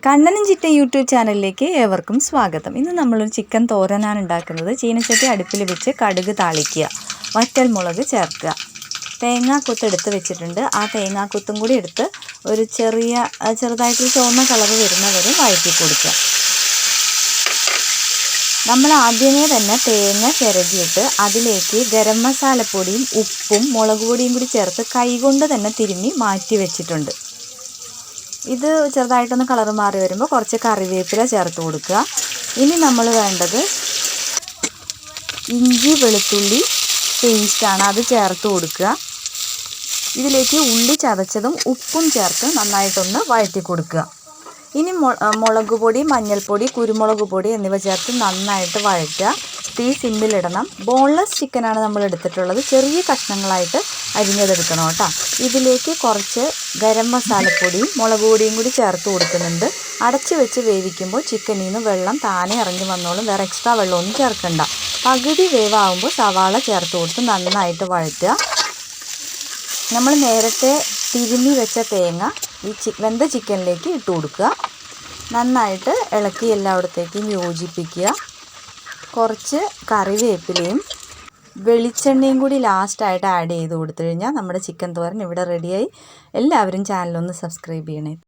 കണ്ണനും ചിറ്റ യൂട്യൂബ് ചാനലിലേക്ക് ഏവർക്കും സ്വാഗതം. ഇന്ന് നമ്മളൊരു ചിക്കൻ തോരനാണ് ഉണ്ടാക്കുന്നത്. ചീനച്ചട്ടി അടുപ്പിൽ വെച്ച് കടുക് താളിക്കുക, വറ്റൽ മുളക് ചേർക്കുക, തേങ്ങാക്കൊത്ത് എടുത്ത് വെച്ചിട്ടുണ്ട്. ആ തേങ്ങാക്കൊത്തും കൂടി എടുത്ത് ഒരു ചെറുതായിട്ട് ചുവന്ന കളർ വരുന്നവരെ വഴറ്റി കൊടുക്കുക. നമ്മൾ ആദ്യമേ തന്നെ തേങ്ങ ചിരകിയിട്ട് അതിലേക്ക് ഗരം മസാലപ്പൊടിയും ഉപ്പും മുളക് പൊടിയും കൂടി ചേർത്ത് കൈകൊണ്ട് തന്നെ തിരുമ്മി മാറ്റി വെച്ചിട്ടുണ്ട്. ഇത് ചെറുതായിട്ടൊന്ന് കളർ മാറി വരുമ്പോൾ കുറച്ച് കറിവേപ്പില ചേർത്ത് കൊടുക്കുക. ഇനി നമ്മൾ വേണ്ടത് ഇഞ്ചി വെളുത്തുള്ളി പേസ്റ്റാണ്, അത് ചേർത്ത് കൊടുക്കുക. ഇതിലേക്ക് ഉള്ളി ചതച്ചതും ഉപ്പും ചേർത്ത് നന്നായിട്ടൊന്ന് വഴറ്റി കൊടുക്കുക. ഇനി മുളക് പൊടി, മഞ്ഞൾപ്പൊടി, കുരുമുളക് പൊടി എന്നിവ ചേർത്ത് നന്നായിട്ട് വഴറ്റുക. തീ സിമ്മിലിടണം. ബോൺലെസ് ചിക്കനാണ് നമ്മൾ എടുത്തിട്ടുള്ളത്. ചെറിയ കഷ്ണങ്ങളായിട്ട് അരിഞ്ഞതെടുക്കണം കേട്ടോ. ഇതിലേക്ക് കുറച്ച് ഗരം മസാലപ്പൊടിയും മുളക് പൊടിയും കൂടി ചേർത്ത് കൊടുക്കുന്നുണ്ട്. അടച്ച് വെച്ച് വേവിക്കുമ്പോൾ ചിക്കനിൽ നിന്ന് വെള്ളം താനെ ഇറങ്ങി വന്നോളും. വേറെ എക്സ്ട്രാ വെള്ളമൊന്നും ചേർക്കണ്ട. പകുതി വേവാകുമ്പോൾ സവാള ചേർത്ത് കൊടുത്ത് നന്നായിട്ട് വഴറ്റുക. നമ്മൾ നേരത്തെ തിരുമ്മി വെച്ച തേങ്ങ ഈ വെന്ത ചിക്കനിലേക്ക് ഇട്ട് കൊടുക്കുക. നന്നായിട്ട് ഇളക്കി എല്ലായിടത്തേക്കും യോജിപ്പിക്കുക. കുറച്ച് കറിവേപ്പിലയും വെളിച്ചെണ്ണയും കൂടി ലാസ്റ്റായിട്ട് ആഡ് ചെയ്ത് കൊടുത്തു കഴിഞ്ഞാൽ നമ്മുടെ ചിക്കൻ തോരൻ ഇവിടെ റെഡിയായി. എല്ലാവരും ചാനലൊന്ന് സബ്സ്ക്രൈബ് ചെയ്യണേ.